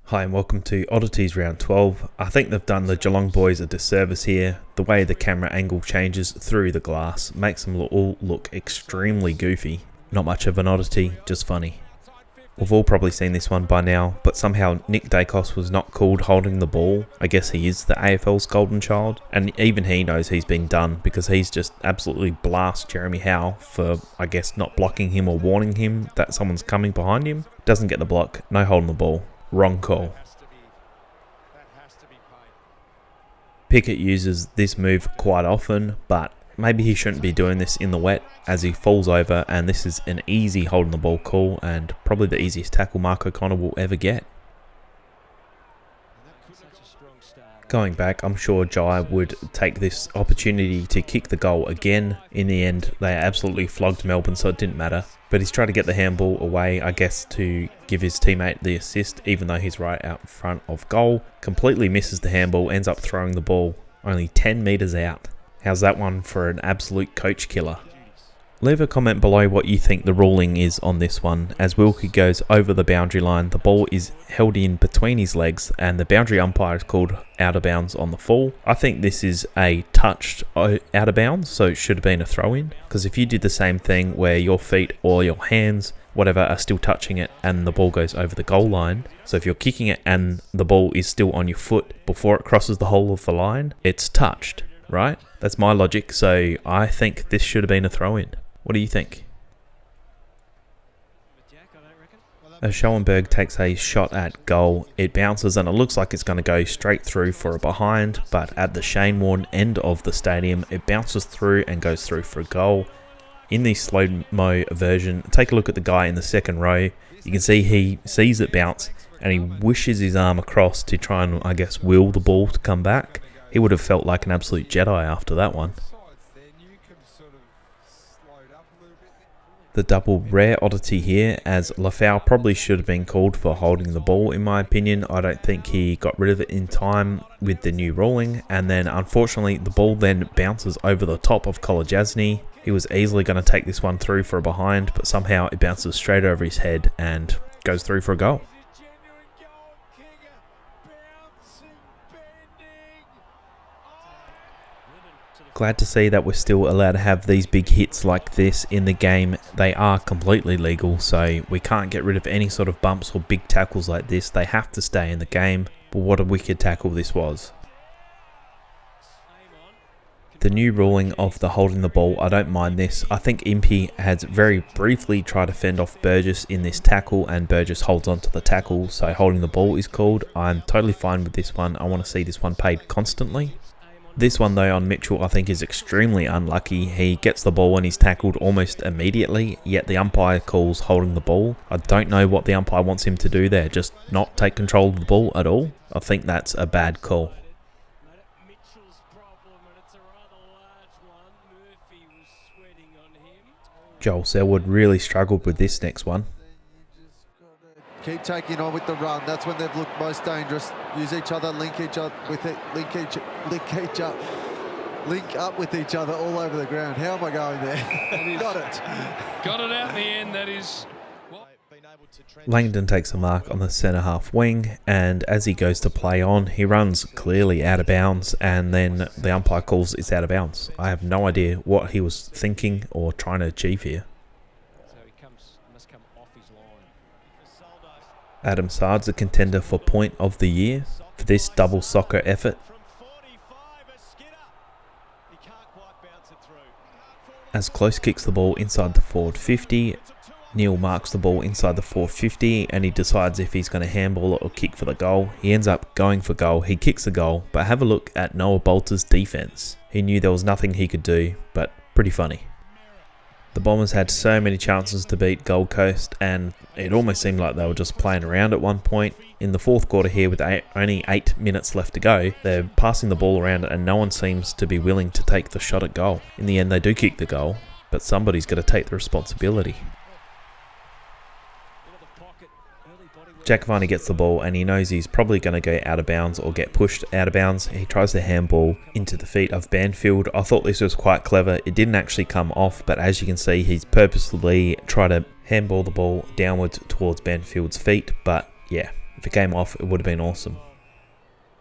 Hi and welcome to Oddities Round 12. I think they've done the Geelong boys a disservice here. The way the camera angle changes through the glass makes them all look extremely goofy. Not much of an oddity, just funny. We've all probably seen this one by now, but somehow Nick Dacos was not called holding the ball. I guess he is the AFL's golden child, and even he knows he's been done because he's just absolutely blast Jeremy Howe for, I guess, not blocking him or warning him that someone's coming behind him. Doesn't get the block, no holding the ball. Wrong call. Pickett uses this move quite often, but maybe he shouldn't be doing this in the wet as he falls over, and this is an easy holding the ball call and probably the easiest tackle Mark O'Connor will ever get. Going back, I'm sure Jai would take this opportunity to kick the goal again. In the end, they absolutely flogged Melbourne, so it didn't matter. But he's trying to get the handball away, I guess, to give his teammate the assist, even though he's right out in front of goal. Completely misses the handball, ends up throwing the ball only 10 metres out. How's that one for an absolute coach killer? Leave a comment below what you think the ruling is on this one. As Wilkie goes over the boundary line, the ball is held in between his legs and the boundary umpire is called out of bounds on the fall. I think this is a touched out of bounds, so it should have been a throw in. Because if you did the same thing where your feet or your hands, whatever, are still touching it and the ball goes over the goal line, so if you're kicking it and the ball is still on your foot before it crosses the whole of the line, it's touched, right? That's my logic, so I think this should have been a throw in. What do you think? As Schoenberg takes a shot at goal, it bounces and it looks like it's going to go straight through for a behind, but at the Shane Warne end of the stadium, it bounces through and goes through for a goal. In the slow-mo version, take a look at the guy in the second row. You can see he sees it bounce and he wishes his arm across to try and, I guess, will the ball to come back. He would have felt like an absolute Jedi after that one. The double rare oddity here, as Lafau probably should have been called for holding the ball in my opinion. I don't think he got rid of it in time with the new ruling, and then unfortunately the ball then bounces over the top of Kolajasny. He was easily going to take this one through for a behind, but somehow it bounces straight over his head and goes through for a goal. Glad to see that we're still allowed to have these big hits like this in the game. They are completely legal, so we can't get rid of any sort of bumps or big tackles like this. They have to stay in the game, but what a wicked tackle this was. The new ruling of the holding the ball, I don't mind this. I think Impey has very briefly tried to fend off Burgess in this tackle and Burgess holds on to the tackle, so holding the ball is called. I'm totally fine with this one. I want to see this one paid constantly. This one though on Mitchell I think is extremely unlucky. He gets the ball and he's tackled almost immediately, yet the umpire calls holding the ball. I don't know what the umpire wants him to do there, just not take control of the ball at all. I think that's a bad call. Joel Selwood really struggled with this next one. Keep taking on with the run. That's when they've looked most dangerous. Use each other, link each other with it, link up with each other all over the ground. How am I going there? Got it. Got it out in the end. That is. Langdon takes a mark on the centre half wing, and as he goes to play on, he runs clearly out of bounds, and then the umpire calls it's out of bounds. I have no idea what he was thinking or trying to achieve here. Adam Sard's a contender for point of the year for this double soccer effort. As Close kicks the ball inside the forward 50, Neil marks the ball inside the forward 50 and he decides if he's going to handball it or kick for the goal. He ends up going for goal, he kicks the goal, but have a look at Noah Bolter's defense. He knew there was nothing he could do, but pretty funny. The Bombers had so many chances to beat Gold Coast and it almost seemed like they were just playing around at one point. In the fourth quarter here with only 8 minutes left to go, they're passing the ball around and no one seems to be willing to take the shot at goal. In the end they do kick the goal, but somebody's got to take the responsibility. Jack Varney gets the ball and he knows he's probably going to go out of bounds or get pushed out of bounds. He tries to handball into the feet of Banfield. I thought this was quite clever. It didn't actually come off, but as you can see, he's purposely tried to handball the ball downwards towards Banfield's feet. But yeah, If it came off, it would have been awesome.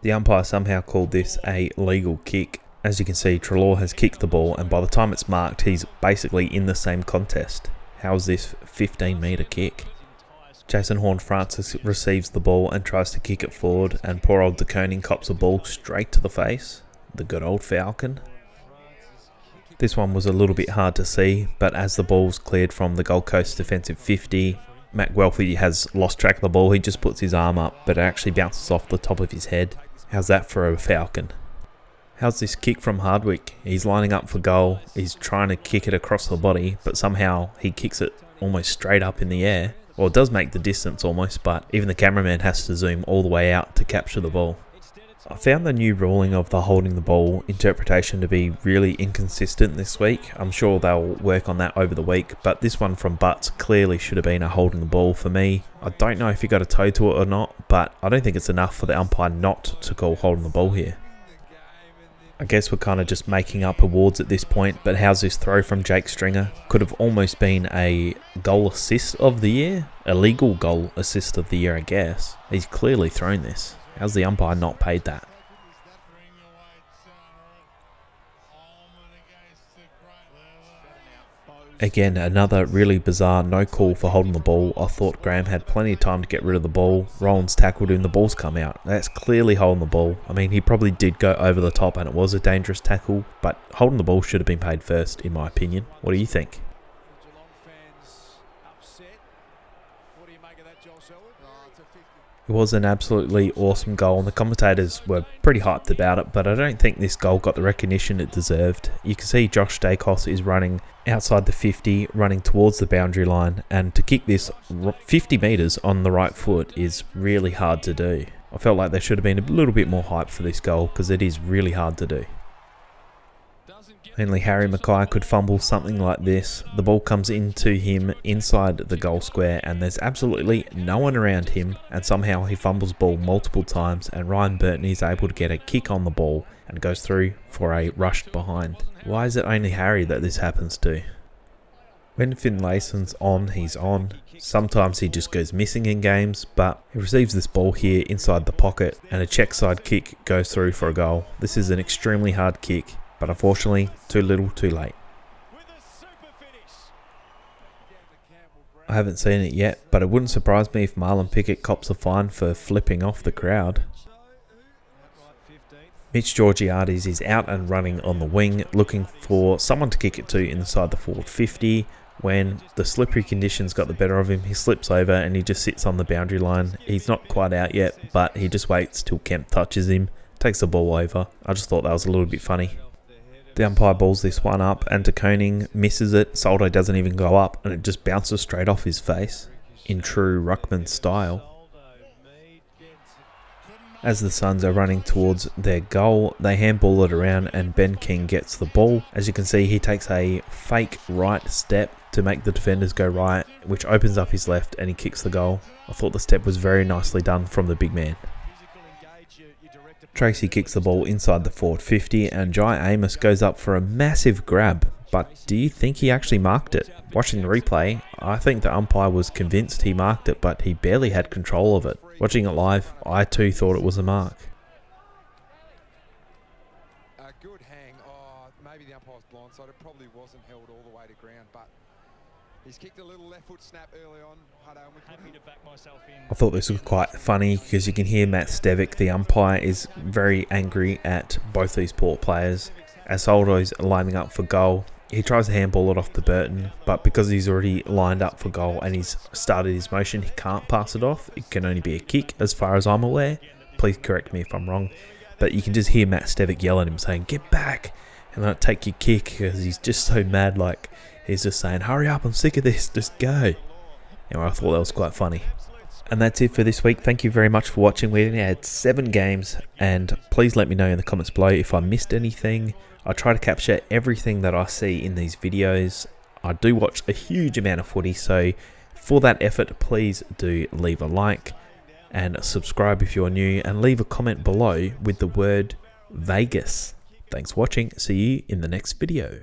The umpire somehow called this a legal kick. As you can see, Treloar has kicked the ball, and by the time it's marked, he's basically in the same contest. How's this 15-metre kick? Jason Horne-Francis receives the ball and tries to kick it forward, and poor old De Koning cops a ball straight to the face. The good old Falcon. This one was a little bit hard to see, but as the ball's cleared from the Gold Coast defensive 50, Matt Guelphy has lost track of the ball. He just puts his arm up, but it actually bounces off the top of his head. How's that for a Falcon? How's this kick from Hardwick? He's lining up for goal. He's trying to kick it across the body, but somehow he kicks it almost straight up in the air. Well, it does make the distance almost, but even the cameraman has to zoom all the way out to capture the ball. I found the new ruling of the holding the ball interpretation to be really inconsistent this week. I'm sure they'll work on that over the week, but this one from Butts clearly should have been a holding the ball for me. I don't know if he got a toe to it or not, but I don't think it's enough for the umpire not to call holding the ball here. I guess we're kind of just making up awards at this point, but how's this throw from Jake Stringer? Could have almost been a goal assist of the year? A legal goal assist of the year, I guess. He's clearly thrown this. How's the umpire not paid that? Again, another really bizarre no call for holding the ball. I thought Graham had plenty of time to get rid of the ball. Rollins tackled him, the ball's come out. That's clearly holding the ball. I mean, he probably did go over the top and it was a dangerous tackle, but holding the ball should have been paid first, in my opinion. What do you think? It was an absolutely awesome goal, and the commentators were pretty hyped about it, but I don't think this goal got the recognition it deserved. You can see Josh Dacos is running outside the 50, running towards the boundary line, and to kick this 50 metres on the right foot is really hard to do. I felt like there should have been a little bit more hype for this goal, because it is really hard to do. Only Harry Mackay could fumble something like this. The ball comes into him inside the goal square and there's absolutely no one around him, and somehow he fumbles ball multiple times and Ryan Burton is able to get a kick on the ball and goes through for a rushed behind. Why is it only Harry that this happens to? When Finlayson's on, he's on. Sometimes he just goes missing in games, but he receives this ball here inside the pocket and a check side kick goes through for a goal. This is an extremely hard kick, but unfortunately, too little, too late. I haven't seen it yet, but it wouldn't surprise me if Marlon Pickett cops a fine for flipping off the crowd. Mitch Georgiades is out and running on the wing, looking for someone to kick it to inside the forward 50. When the slippery conditions got the better of him, he slips over and he just sits on the boundary line. He's not quite out yet, but he just waits till Kemp touches him, takes the ball over. I just thought that was a little bit funny. The umpire balls this one up and De Koning misses it. Soldo doesn't even go up and it just bounces straight off his face in true Ruckman style. As the Suns are running towards their goal, they handball it around and Ben King gets the ball. As you can see, he takes a fake right step to make the defenders go right, which opens up his left and he kicks the goal. I thought the step was very nicely done from the big man. Tracy kicks the ball inside the forward 50 and Jai Amos goes up for a massive grab, but do you think he actually marked it? Watching the replay, I think the umpire was convinced he marked it, but he barely had control of it. Watching it live, I too thought it was a mark. A good hang. Maybe the umpire's blindsided. It probably wasn't held all the way to ground, but he's kicked a little left foot snap early on. Happy to back myself in. I thought this was quite funny because you can hear Matt Stevic, the umpire, is very angry at both these Port players. As Soldo's lining up for goal, he tries to handball it off to Burton, but because he's already lined up for goal and he's started his motion, he can't pass it off. It can only be a kick as far as I'm aware. Please correct me if I'm wrong. But you can just hear Matt Stevic yell at him saying, "Get back!" and not take your kick, because he's just so mad. Like, he's just saying, "Hurry up, I'm sick of this, just go." Anyway, I thought that was quite funny. And that's it for this week. Thank you very much for watching. We only had 7 games, and please let me know in the comments below if I missed anything. I try to capture everything that I see in these videos. I do watch a huge amount of footy, so for that effort, please do leave a like and subscribe if you're new, and leave a comment below with the word Vegas. Thanks for watching. See you in the next video.